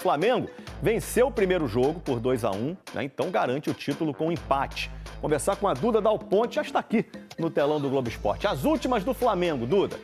Flamengo venceu o primeiro jogo por 2-1, né? Então garante o título com empate. Conversar com a Duda Dal Ponte já está aqui no telão do Globo Esporte. As últimas do Flamengo, Duda.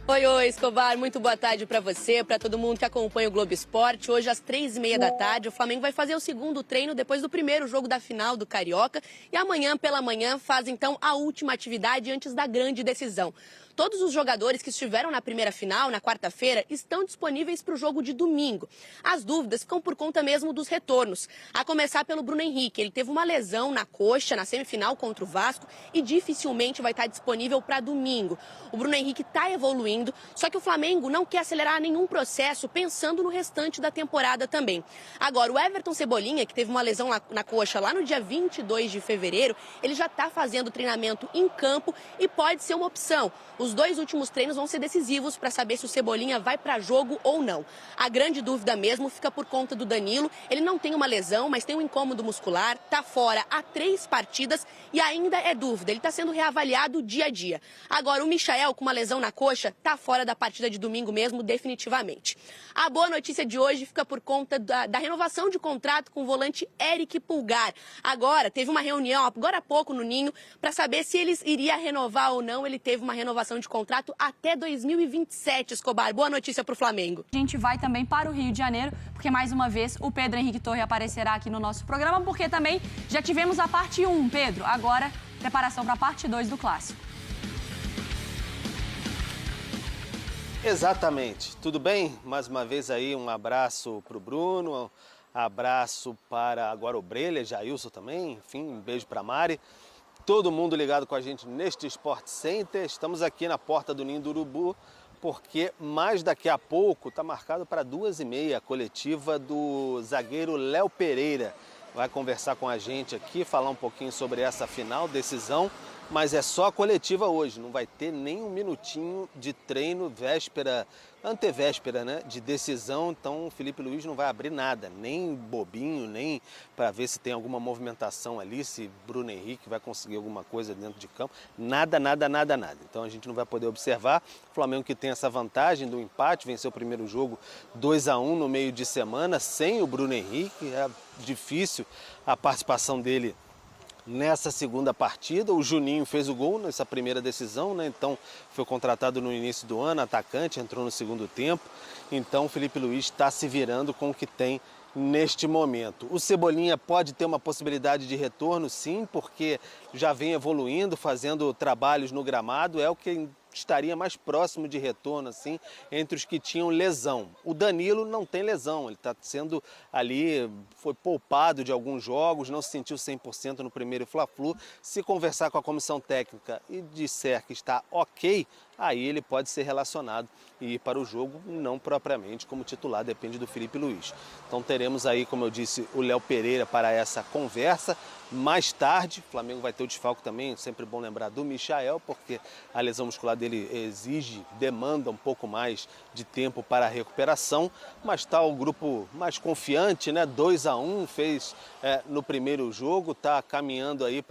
Oi, Escobar, muito boa tarde para você, para todo mundo que acompanha o Globo Esporte. Hoje, às 3h30 da tarde, o Flamengo vai fazer o segundo treino depois do primeiro jogo da final do Carioca. E amanhã, pela manhã, faz então a última atividade antes da grande decisão. Todos os jogadores que estiveram na primeira final, na quarta-feira, estão disponíveis para o jogo de domingo. As dúvidas ficam por conta mesmo dos retornos. A começar pelo Bruno Henrique. Ele teve uma lesão na coxa na semifinal contra o Vasco e dificilmente vai estar disponível para domingo. O Bruno Henrique está evoluindo, só que o Flamengo não quer acelerar nenhum processo pensando no restante da temporada também. Agora, o Everton Cebolinha, que teve uma lesão na coxa lá no dia 22 de fevereiro, ele já está fazendo treinamento em campo e pode ser uma opção. Os dois últimos treinos vão ser decisivos para saber se o Cebolinha vai para jogo ou não. A grande dúvida mesmo fica por conta do Danilo. Ele não tem uma lesão, mas tem um incômodo muscular, está fora há 3 partidas e ainda é dúvida. Ele está sendo reavaliado dia a dia. Agora, o Michael, com uma lesão na coxa, está fora da partida de domingo mesmo, definitivamente. A boa notícia de hoje fica por conta da renovação de contrato com o volante Eric Pulgar. Agora, teve uma reunião, agora há pouco, no Ninho, para saber se eles iria renovar ou não. Ele teve uma renovação de contrato até 2027, Escobar. Boa notícia para o Flamengo. A gente vai também para o Rio de Janeiro, porque mais uma vez o Pedro Henrique Torre aparecerá aqui no nosso programa, porque também já tivemos a parte 1, Pedro. Agora, preparação para a parte 2 do Clássico. Exatamente. Tudo bem? Mais uma vez aí um abraço para o Bruno, um abraço para agora o Brelha, Jailson também, enfim, um beijo para a Mari. Todo mundo ligado com a gente neste Sport Center. Estamos aqui na porta do Ninho do Urubu, porque mais daqui a pouco está marcado para 2h30 a coletiva do zagueiro Léo Pereira. Vai conversar com a gente aqui, falar um pouquinho sobre essa final, decisão, mas é só a coletiva hoje, não vai ter nem um minutinho de treino, antevéspera, né, de decisão, então o Felipe Luiz não vai abrir nada, nem bobinho, nem para ver se tem alguma movimentação ali, se Bruno Henrique vai conseguir alguma coisa dentro de campo, nada. Então a gente não vai poder observar. O Flamengo, que tem essa vantagem do empate, venceu o primeiro jogo 2-1 no meio de semana, sem o Bruno Henrique, é difícil a participação dele nessa segunda partida. O Juninho fez o gol nessa primeira decisão, né? Então foi contratado no início do ano, atacante, entrou no segundo tempo. Então o Felipe Luiz está se virando com o que tem neste momento. O Cebolinha pode ter uma possibilidade de retorno, sim, porque já vem evoluindo, fazendo trabalhos no gramado, é o que estaria mais próximo de retorno, assim, entre os que tinham lesão. O Danilo não tem lesão, ele está sendo ali, foi poupado de alguns jogos, não se sentiu 100% no primeiro Fla-Flu. Se conversar com a comissão técnica e disser que está ok, aí ele pode ser relacionado e ir para o jogo, não propriamente como titular, depende do Felipe Luiz. Então teremos aí, como eu disse, o Léo Pereira para essa conversa. Mais tarde, o Flamengo vai ter o desfalque também, sempre bom lembrar do Michael, porque a lesão muscular dele demanda um pouco mais de tempo para a recuperação, mas está o grupo mais confiante, né? 2-1 fez no primeiro jogo, está caminhando aí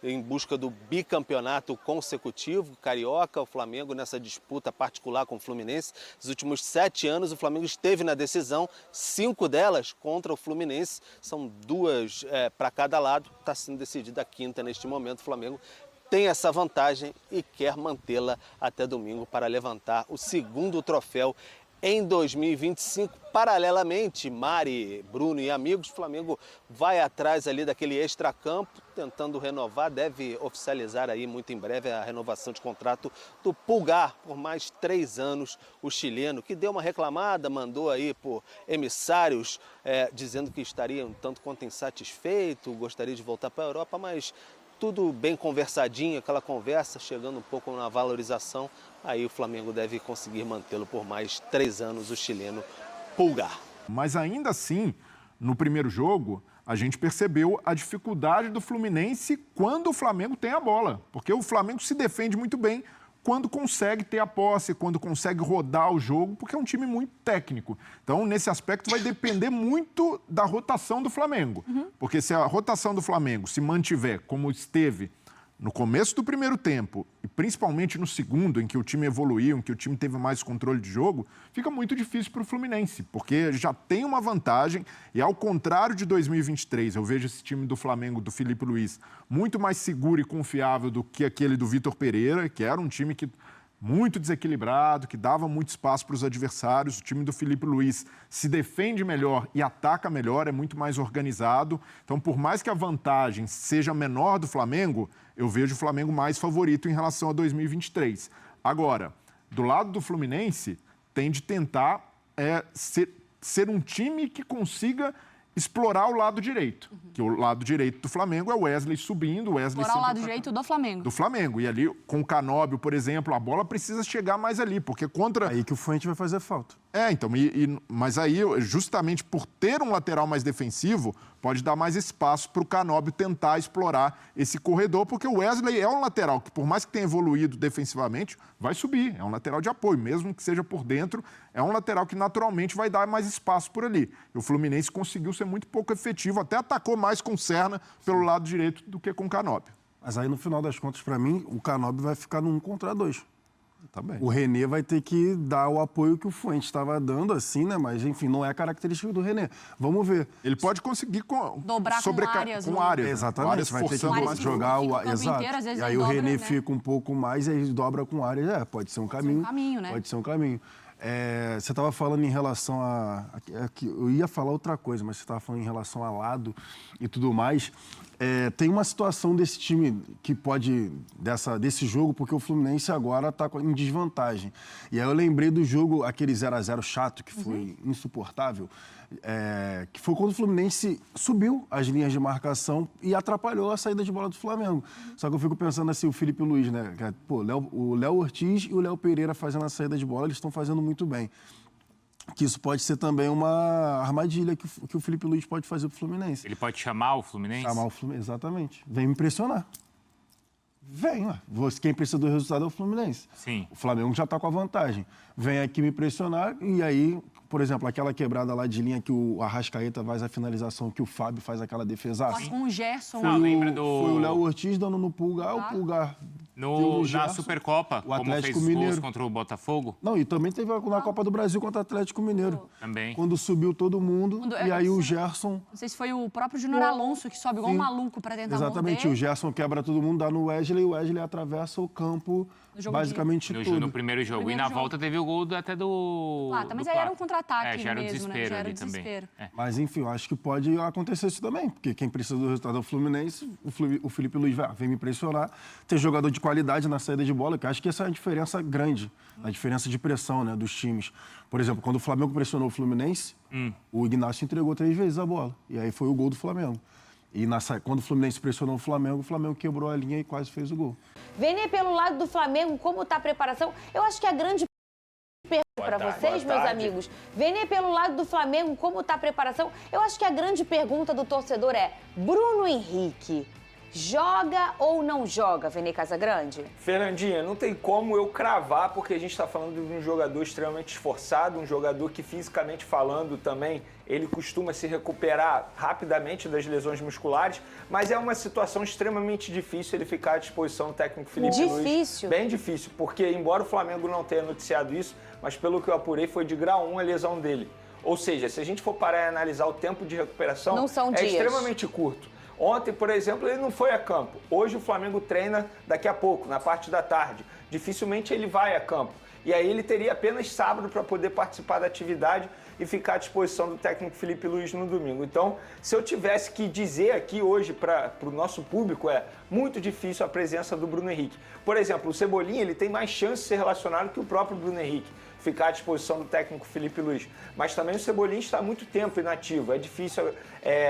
em busca do bicampeonato consecutivo carioca. O Flamengo nessa disputa particular com o Fluminense, nos últimos 7 anos o Flamengo esteve na decisão, 5 delas contra o Fluminense, são 2 para cada lado, está sendo decidida a 5ª neste momento. O Flamengo tem essa vantagem e quer mantê-la até domingo para levantar o segundo troféu em 2025. Paralelamente, Mari, Bruno e amigos, o Flamengo vai atrás ali daquele extracampo, tentando renovar, deve oficializar aí muito em breve a renovação de contrato do Pulgar por mais 3 anos, o chileno, que deu uma reclamada, mandou aí por emissários dizendo que estaria um tanto quanto insatisfeito, gostaria de voltar para a Europa, mas tudo bem conversadinho, aquela conversa, chegando um pouco na valorização, aí o Flamengo deve conseguir mantê-lo por mais 3 anos, o chileno Pulgar. Mas ainda assim, no primeiro jogo, a gente percebeu a dificuldade do Fluminense quando o Flamengo tem a bola, porque o Flamengo se defende muito bem quando consegue ter a posse, quando consegue rodar o jogo, porque é um time muito técnico. Então, nesse aspecto, vai depender muito da rotação do Flamengo. Porque se a rotação do Flamengo se mantiver como esteve no começo do primeiro tempo, e principalmente no segundo, em que o time evoluiu, em que o time teve mais controle de jogo, fica muito difícil para o Fluminense, porque já tem uma vantagem, e ao contrário de 2023, eu vejo esse time do Flamengo, do Felipe Luiz, muito mais seguro e confiável do que aquele do Vitor Pereira, que era um time que muito desequilibrado, que dava muito espaço para os adversários. O time do Felipe Luiz se defende melhor e ataca melhor, é muito mais organizado. Então, por mais que a vantagem seja menor do Flamengo, eu vejo o Flamengo mais favorito em relação a 2023. Agora, do lado do Fluminense, tem de tentar ser um time que consiga explorar o lado direito, que o lado direito do Flamengo é o Wesley subindo, o Wesley explorar o lado direito do Flamengo. Do Flamengo. E ali, com o Canóbio, por exemplo, a bola precisa chegar mais ali, porque contra... Aí que o Fuente vai fazer falta. Então, mas aí, justamente por ter um lateral mais defensivo, pode dar mais espaço para o Canóbio tentar explorar esse corredor, porque o Wesley é um lateral que, por mais que tenha evoluído defensivamente, vai subir. É um lateral de apoio, mesmo que seja por dentro, é um lateral que naturalmente vai dar mais espaço por ali. E o Fluminense conseguiu ser muito pouco efetivo, até atacou mais com o Serna pelo lado direito do que com o Canóbio. Mas aí, no final das contas, para mim, o Canóbio vai ficar no 1 contra 2. Tá bem. O René vai ter que dar o apoio que o Fuente estava dando, assim, né? Mas, enfim, não é característica do René. Vamos ver. Ele pode conseguir dobrar com áreas. Exatamente. Áreas vai ter que mais jogar o exato. Inteiro, às vezes e aí o dobra, René né? fica um pouco mais e aí dobra com áreas. Pode ser um caminho. Né? Pode ser um caminho. Você estava falando em relação eu ia falar outra coisa, mas você estava falando em relação a lado e tudo mais. Tem uma situação desse time que pode, desse jogo, porque o Fluminense agora está em desvantagem. E aí eu lembrei do jogo, aquele 0x0 chato, que foi insuportável, que foi quando o Fluminense subiu as linhas de marcação e atrapalhou a saída de bola do Flamengo. Só que eu fico pensando assim, o Felipe Luiz, né? Pô, o Léo Ortiz e o Léo Pereira fazendo a saída de bola, eles estão fazendo muito bem. Que isso pode ser também uma armadilha que o Felipe Luiz pode fazer pro Fluminense. Ele pode chamar o Fluminense? Chamar o Fluminense, exatamente. Vem me impressionar. Vem, quem precisa do resultado é o Fluminense. Sim. O Flamengo já está com a vantagem. Vem aqui me impressionar e aí, por exemplo, aquela quebrada lá de linha que o Arrascaeta faz a finalização, que o Fábio faz aquela defesaça. Com o Gerson. Foi o Léo Ortiz dando no Pulgar, o Pulgar... Na Supercopa, o Atlético como fez Mineiro. gols contra o Botafogo? Não, e também teve na Copa do Brasil contra o Atlético Mineiro. Também. Quando subiu todo mundo, e aí o Gerson... Não sei se foi o próprio Júnior Alonso que sobe igual um maluco para tentar Exatamente, morder. o Gerson quebra todo mundo, dá no Wesley, e o Wesley atravessa o campo basicamente tudo. No primeiro jogo. E na volta teve o gol até do... Mas aí era um contra-ataque já era mesmo, desespero, né? Já era ali desespero. Também. Mas, enfim, eu acho que pode acontecer isso também, porque quem precisa do resultado é o Fluminense, o Felipe Luiz vem me impressionar, tem jogador de qualidade na saída de bola, que eu acho que essa é a diferença grande, a diferença de pressão, né, dos times. Por exemplo, quando o Flamengo pressionou o Fluminense, o Ignacio entregou 3 vezes a bola, e aí foi o gol do Flamengo. E quando o Fluminense pressionou o Flamengo quebrou a linha e quase fez o gol. Vene, pelo lado do Flamengo, como está a preparação? Eu acho que a grande pergunta para vocês, meus amigos. Vene, pelo lado do Flamengo, como está a preparação? Eu acho que a grande pergunta do torcedor é: Bruno Henrique joga ou não joga, Vene Casagrande? Fernandinha, não tem como eu cravar, porque a gente está falando de um jogador extremamente esforçado, um jogador que, fisicamente falando também, ele costuma se recuperar rapidamente das lesões musculares, mas é uma situação extremamente difícil ele ficar à disposição do técnico Felipe Luiz. Difícil? Bem difícil, porque embora o Flamengo não tenha noticiado isso, mas pelo que eu apurei foi de grau 1 a lesão dele. Ou seja, se a gente for parar e analisar o tempo de recuperação, não são dias. Extremamente curto. Ontem, por exemplo, ele não foi a campo. Hoje o Flamengo treina daqui a pouco, na parte da tarde. Dificilmente ele vai a campo. E aí ele teria apenas sábado para poder participar da atividade e ficar à disposição do técnico Felipe Luiz no domingo. Então, se eu tivesse que dizer aqui hoje para o nosso público, é muito difícil a presença do Bruno Henrique. Por exemplo, o Cebolinha ele tem mais chance de ser relacionado que o próprio Bruno Henrique, ficar à disposição do técnico Felipe Luiz. Mas também o Cebolinha está há muito tempo inativo. É difícil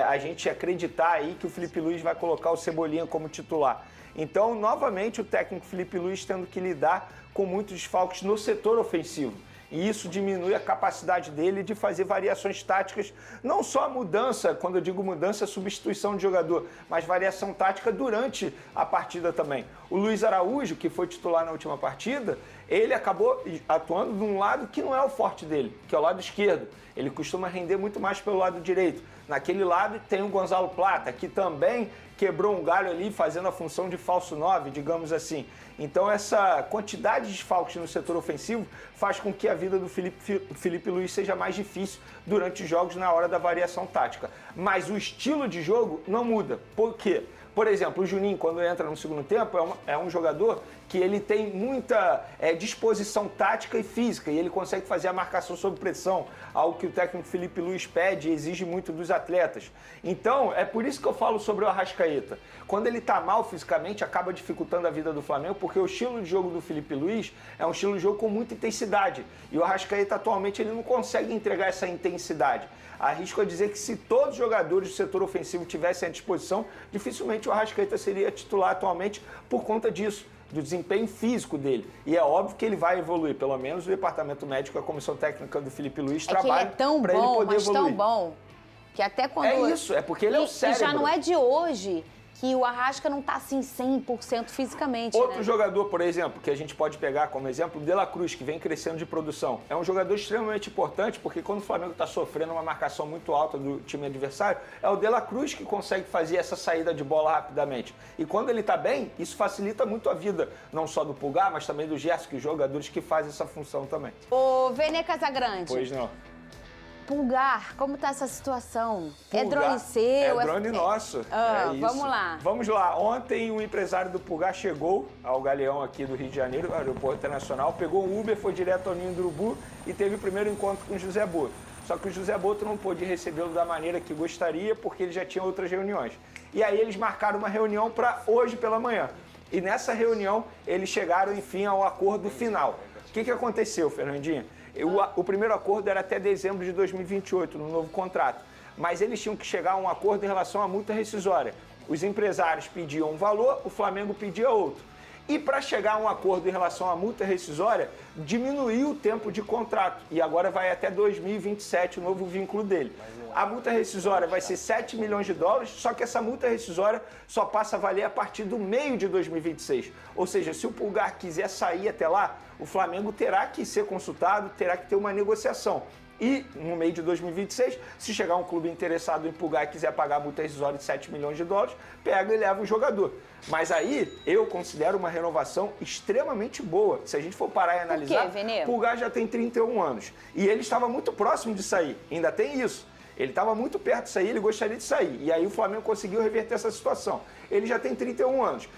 a gente acreditar aí que o Felipe Luiz vai colocar o Cebolinha como titular. Então, novamente, o técnico Felipe Luiz tendo que lidar com muitos desfalques no setor ofensivo. E isso diminui a capacidade dele de fazer variações táticas, não só a mudança, quando eu digo mudança, substituição de jogador, mas variação tática durante a partida também. O Luiz Araújo, que foi titular na última partida, ele acabou atuando de um lado que não é o forte dele, que é o lado esquerdo. Ele costuma render muito mais pelo lado direito. Naquele lado tem o Gonzalo Plata, que também quebrou um galho ali fazendo a função de falso 9, digamos assim. Então essa quantidade de desfalques no setor ofensivo faz com que a vida do Felipe Luiz seja mais difícil durante os jogos na hora da variação tática. Mas o estilo de jogo não muda. Por quê? Por exemplo, o Juninho, quando entra no segundo tempo, é um jogador que ele tem muita disposição tática e física, e ele consegue fazer a marcação sob pressão, algo que o técnico Felipe Luiz pede e exige muito dos atletas. Então, é por isso que eu falo sobre o Arrascaeta. Quando ele está mal fisicamente, acaba dificultando a vida do Flamengo, porque o estilo de jogo do Felipe Luiz é um estilo de jogo com muita intensidade, e o Arrascaeta atualmente ele não consegue entregar essa intensidade. Arrisco a dizer que se todos os jogadores do setor ofensivo tivessem à disposição, dificilmente o Arrascaeta seria titular atualmente por conta disso, do desempenho físico dele. E é óbvio que ele vai evoluir, pelo menos o departamento médico, a comissão técnica do Felipe Luiz trabalha para ele poder evoluir. Tão bom, que até quando... É isso, é porque ele é o cérebro. E já não é de hoje que o Arrasca não está assim 100% fisicamente. Outro jogador, por exemplo, que a gente pode pegar como exemplo, o De La Cruz, que vem crescendo de produção. É um jogador extremamente importante, porque quando o Flamengo está sofrendo uma marcação muito alta do time adversário, é o De La Cruz que consegue fazer essa saída de bola rapidamente. E quando ele está bem, isso facilita muito a vida, não só do Pulgar, mas também do Gerson, que os jogadores que fazem essa função também. Ô, Vene Casagrande. Pois não. Pulgar, como tá essa situação? Pulgar, é drone seu? É drone nosso. É isso. Vamos lá. Vamos lá. Ontem o empresário do Pulgar chegou ao Galeão aqui do Rio de Janeiro, aeroporto internacional, pegou um Uber, foi direto ao Ninho do Urubu e teve o primeiro encontro com o José Boto. Só que o José Boto não pôde recebê-lo da maneira que gostaria, porque ele já tinha outras reuniões. E aí eles marcaram uma reunião para hoje pela manhã. E nessa reunião eles chegaram, enfim, ao acordo final. O que aconteceu, Fernandinha? O primeiro acordo era até dezembro de 2028, no novo contrato. Mas eles tinham que chegar a um acordo em relação à multa rescisória. Os empresários pediam um valor, o Flamengo pedia outro. E para chegar a um acordo em relação à multa rescisória, diminuiu o tempo de contrato. E agora vai até 2027 o novo vínculo dele. A multa rescisória vai ser 7 milhões de dólares, só que essa multa rescisória só passa a valer a partir do meio de 2026. Ou seja, se o Pulgar quiser sair até lá, o Flamengo terá que ser consultado, terá que ter uma negociação. E no meio de 2026, se chegar um clube interessado em Pulgar e quiser pagar a multa rescisória de 7 milhões de dólares, pega e leva o jogador. Mas aí eu considero uma renovação extremamente boa. Se a gente for parar e analisar, por quê, Vene? Pulgar já tem 31 anos. E ele estava muito próximo de sair. Ainda tem isso. Ele estava muito perto de sair, ele gostaria de sair. E aí o Flamengo conseguiu reverter essa situação. Ele já tem 31 anos.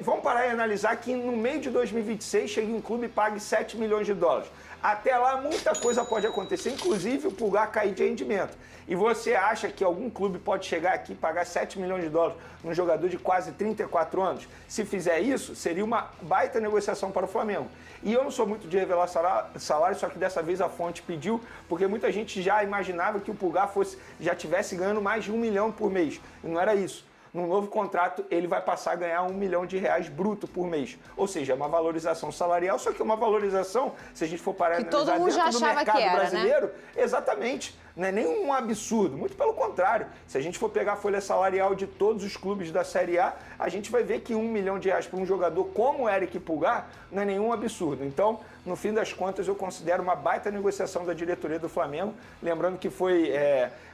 Vamos parar e analisar que no meio de 2026 chegue um clube e pague 7 milhões de dólares. Até lá muita coisa pode acontecer, inclusive o Pulgar cair de rendimento. E você acha que algum clube pode chegar aqui e pagar 7 milhões de dólares num jogador de quase 34 anos? Se fizer isso, seria uma baita negociação para o Flamengo. E eu não sou muito de revelar salário, só que dessa vez a fonte pediu, porque muita gente já imaginava que o Pulgar já tivesse ganhando mais de 1 milhão por mês. E não era isso. No novo contrato, ele vai passar a ganhar R$1 milhão bruto por mês. Ou seja, é uma valorização salarial, só que é uma valorização, se a gente for parar e analisar dentro do mercado brasileiro, exatamente. Não é nenhum absurdo, muito pelo contrário. Se a gente for pegar a folha salarial de todos os clubes da Série A, a gente vai ver que R$1 milhão para um jogador como o Eric Pulgar não é nenhum absurdo. Então, no fim das contas, eu considero uma baita negociação da diretoria do Flamengo. Lembrando que foi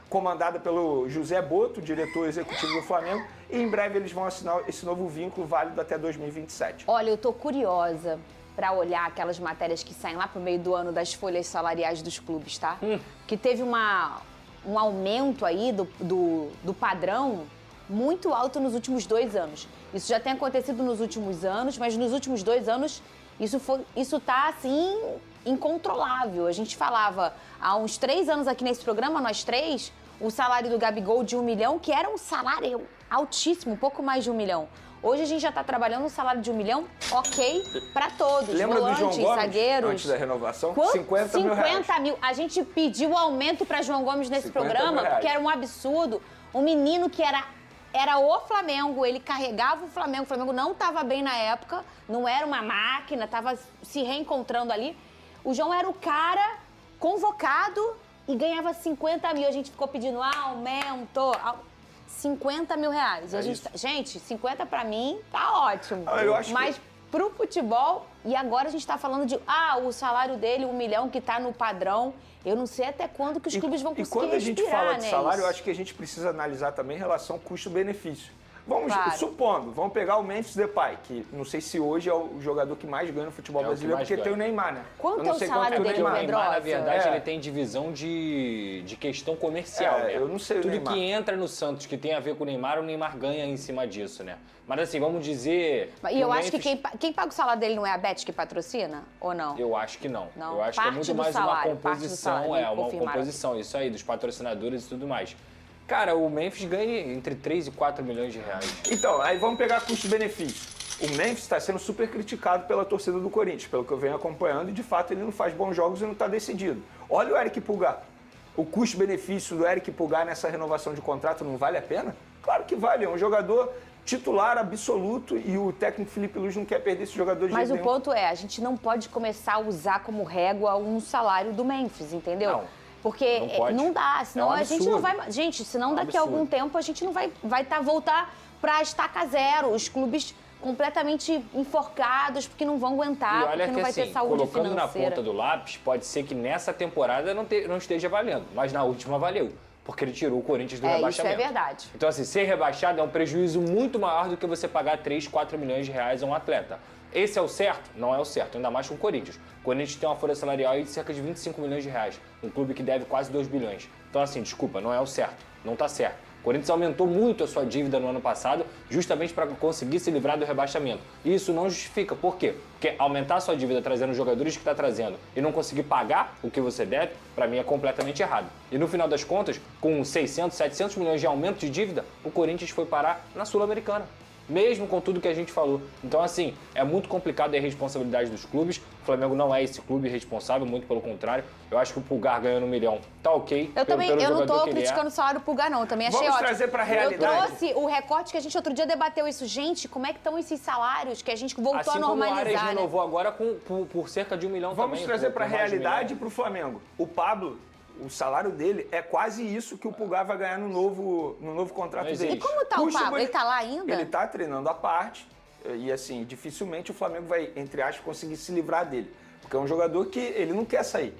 comandada pelo José Boto, diretor executivo do Flamengo, e em breve eles vão assinar esse novo vínculo válido até 2027. Olha, eu tô curiosa para olhar aquelas matérias que saem lá pro meio do ano das folhas salariais dos clubes, tá? Que teve um aumento aí do padrão muito alto nos últimos 2 anos. Isso já tem acontecido nos últimos anos, mas nos últimos 2 anos isso tá assim incontrolável. A gente falava há uns 3 anos aqui nesse programa, nós 3, o salário do Gabigol de 1 milhão, que era um salário altíssimo, um pouco mais de 1 milhão. Hoje a gente já está trabalhando um salário de 1 milhão, ok, para todos. Lembra volantes, do João Gomes, zagueiros. antes da renovação? Quanto? 50 mil reais. 50 mil. A gente pediu aumento para João Gomes nesse programa, porque era um absurdo. Um menino que era o Flamengo, ele carregava o Flamengo não estava bem na época, não era uma máquina, estava se reencontrando ali. O João era o cara convocado e ganhava 50 mil. A gente ficou pedindo aumento, 50 mil reais. E a gente, 50 pra mim tá ótimo. Eu acho mas pro futebol E agora a gente está falando de, o salário dele, 1 milhão que está no padrão. Eu não sei até quando que os clubes vão conseguir respirar, né? E quando a gente fala de salário, isso? eu acho que a gente precisa analisar também em relação custo-benefício. Vamos, Claro. supondo, vamos pegar o Memphis Depay, que não sei se hoje é o jogador que mais ganha no futebol brasileiro, porque tem o Neymar, né? Quanto Eu não é o sei salário quanto dele, o O Neymar. Neymar, na verdade, É. ele tem divisão de questão comercial, né? Eu não sei o Tudo Neymar. que entra no Santos que tem a ver com o Neymar ganha em cima disso, né? Mas assim, vamos dizer... E eu o acho que Memphis- quem paga o salário dele não é a Bet que patrocina? Ou não? Eu acho que não. Não, Eu acho que é parte muito do mais salário, uma parte do salário, composição, uma confirmaram. composição, isso aí, dos patrocinadores e tudo mais. Cara, o Memphis ganha entre 3 e 4 milhões de reais. Então, aí vamos pegar custo-benefício. O Memphis está sendo super criticado pela torcida do Corinthians, pelo que eu venho acompanhando, e de fato ele não faz bons jogos e não está decidido. Olha o Eric Pulgar. O custo-benefício do Eric Pulgar nessa renovação de contrato não vale a pena? Claro que vale, é um jogador titular absoluto e o técnico Felipe Luiz não quer perder esse jogador de Mas jeito o nenhum. ponto é, a gente não pode começar a usar como régua um salário do Memphis, entendeu? Não. Porque Não pode. não dá, senão É um a gente não absurdo. vai... Gente, senão daqui a absurdo. algum tempo a gente não vai voltar para a estaca zero. Os clubes completamente enforcados porque não vão aguentar, E olha porque que não vai assim, ter saúde colocando na financeira. ponta do lápis, pode ser que nessa temporada não esteja valendo, mas na última valeu, porque ele tirou o Corinthians do Isso rebaixamento. é verdade. Então assim, ser rebaixado é um prejuízo muito maior do que você pagar 3, 4 milhões de reais a um atleta. Esse é o certo? Não é o certo, ainda mais com o Corinthians. O Corinthians tem uma folha salarial aí de cerca de 25 milhões de reais, um clube que deve quase 2 bilhões. Então assim, desculpa, não é o certo, não tá certo. O Corinthians aumentou muito a sua dívida no ano passado, justamente para conseguir se livrar do rebaixamento. E isso não justifica. Por quê? Porque aumentar a sua dívida trazendo os jogadores que está trazendo e não conseguir pagar o que você deve, para mim é completamente errado. E no final das contas, com 600, 700 milhões de aumento de dívida, o Corinthians foi parar na Sul-Americana. Mesmo com tudo que a gente falou. Então, assim, é muito complicado a responsabilidade dos clubes. O Flamengo não é esse clube responsável, muito pelo contrário. Eu acho que o Pulgar ganhando 1 milhão tá ok. Eu também, eu não jogador tô que ele é. criticando o salário do Pulgar, não. Eu também achei Vamos ótimo. trazer pra realidade. Eu trouxe o recorte que a gente outro dia debateu isso. Gente, como é que estão esses salários que a gente voltou Assim a como o Arias normalizar, né? renovou agora por cerca de 1 milhão Vamos também. trazer por para a mais de 1 realidade milhão. e para o Flamengo. O Pablo, o salário dele é quase isso que o Pulgar vai ganhar no novo contrato Não dele. existe. E como tá o Custo Pablo? bene- Ele tá lá ainda? Ele tá treinando à parte e, assim, dificilmente o Flamengo vai, entre aspas, conseguir se livrar dele. Porque é um jogador que ele não quer sair.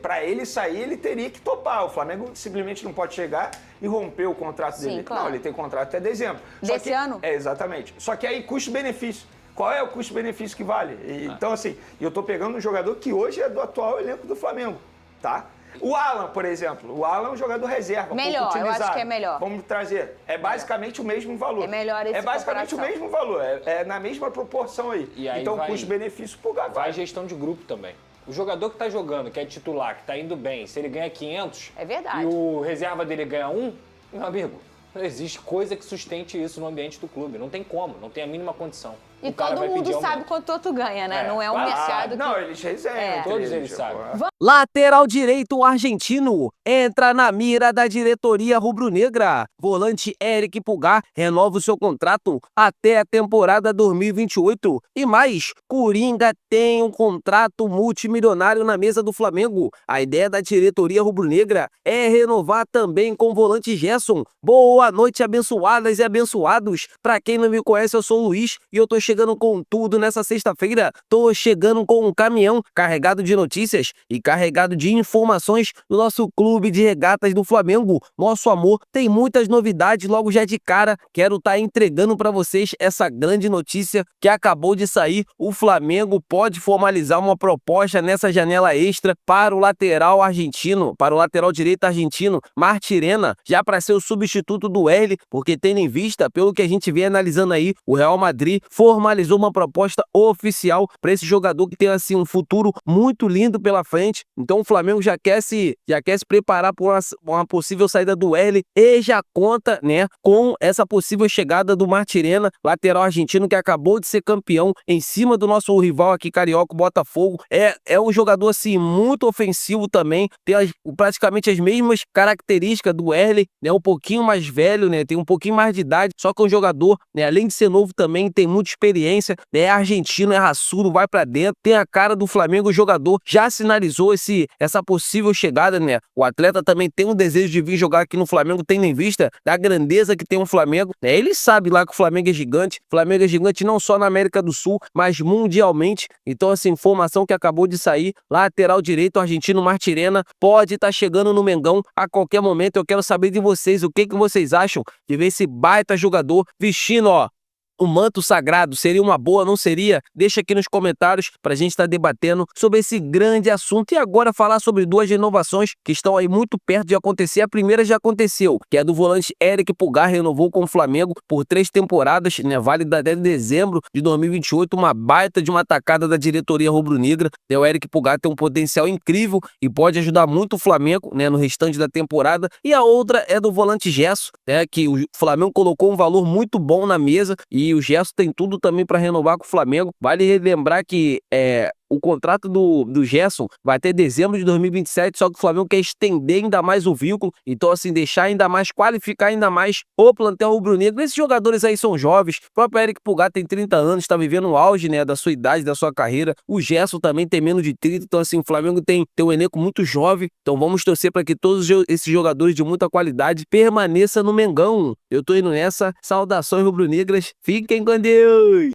Para ele sair, ele teria que topar. O Flamengo simplesmente não pode chegar e romper o contrato Sim, dele. claro. Não, ele tem contrato até dezembro. Só Desse que- ano? É, exatamente. Só que aí, custo-benefício. Qual é o custo-benefício que vale? Então, assim, eu tô pegando um jogador que hoje é do atual elenco do Flamengo, tá? O Alan, por exemplo. O Alan é um jogador reserva, Melhor, pouco eu utilizado. acho que é melhor. Vamos trazer. É basicamente o mesmo valor. É melhor esse É basicamente comparação. o mesmo valor. É na mesma proporção aí. E aí então, vai- custo-benefício pro Gavão. Vai gestão de grupo também. O jogador que tá jogando, que é titular, que tá indo bem, se ele ganha 500 É verdade. e o reserva dele ganha 1, meu amigo, não existe coisa que sustente isso no ambiente do clube. Não tem como, não tem a mínima condição. E O cara todo vai mundo pedir sabe aumento. quanto outro ganha, né? Não é um mercado que... Não, eles resenham. entre Todos eles tipo, sabem. Lateral direito argentino entra na mira da diretoria rubro-negra. Volante Eric Pulgar renova o seu contrato até a temporada 2028. E mais, Coringa tem um contrato multimilionário na mesa do Flamengo. A ideia da diretoria rubro-negra é renovar também com o volante Gerson. Boa noite, abençoadas e abençoados. Pra quem não me conhece, eu sou o Luiz e eu tô chegando com tudo nessa sexta-feira. Tô chegando com um caminhão carregado de notícias e carregado de informações do nosso clube de regatas do Flamengo. Nosso amor, tem muitas novidades logo já de cara. Quero estar entregando para vocês essa grande notícia que acabou de sair. O Flamengo pode formalizar uma proposta nessa janela extra para o lateral argentino, para o lateral direito argentino, Martirena, já para ser o substituto do L, porque tendo em vista, pelo que a gente vem analisando aí, o Real Madrid formalizou uma proposta oficial para esse jogador que tem assim um futuro muito lindo pela frente. Então o Flamengo já quer se preparar para uma possível saída do L e já conta, né, com essa possível chegada do Martirena, lateral argentino que acabou de ser campeão em cima do nosso rival aqui carioca, Botafogo. É um jogador assim muito ofensivo também, tem praticamente as mesmas características do L, né, um pouquinho mais velho, né, tem um pouquinho mais de idade, só que é um jogador, né, além de ser novo também tem muita experiência, é argentino, é raçudo, vai pra dentro, tem a cara do Flamengo, o jogador já sinalizou essa possível chegada, né? O atleta também tem um desejo de vir jogar aqui no Flamengo, tendo em vista da grandeza que tem o Flamengo, né? Ele sabe lá que o Flamengo é gigante não só na América do Sul, mas mundialmente. Então, essa informação que acabou de sair, lateral direito, o argentino Martirena, pode estar chegando no Mengão a qualquer momento. Eu quero saber de vocês, o que vocês acham de ver esse baita jogador vestindo, ó, o manto sagrado. Seria uma boa, não seria? Deixa aqui nos comentários pra gente estar debatendo sobre esse grande assunto. E agora falar sobre duas renovações que estão aí muito perto de acontecer. A primeira já aconteceu, que é do volante Eric Pulgar, renovou com o Flamengo por 3 temporadas, né, válida até dezembro de 2028, uma baita de uma atacada da diretoria rubro-negra. O Eric Pulgar tem um potencial incrível e pode ajudar muito o Flamengo, né, no restante da temporada. E a outra é do volante Gerson, né, que o Flamengo colocou um valor muito bom na mesa e o Gerson tem tudo também para renovar com o Flamengo. Vale lembrar que o contrato do Gerson vai até dezembro de 2027, só que o Flamengo quer estender ainda mais o vínculo, então assim, deixar ainda mais, qualificar ainda mais o plantel rubro-negro. Esses jogadores aí são jovens, o próprio Eric Pulgar tem 30 anos, está vivendo o auge, né, da sua idade, da sua carreira. O Gerson também tem menos de 30, então assim, o Flamengo tem um elenco muito jovem, então vamos torcer para que todos esses jogadores de muita qualidade permaneçam no Mengão. Eu tô indo nessa, saudações rubro-negras, fiquem com Deus!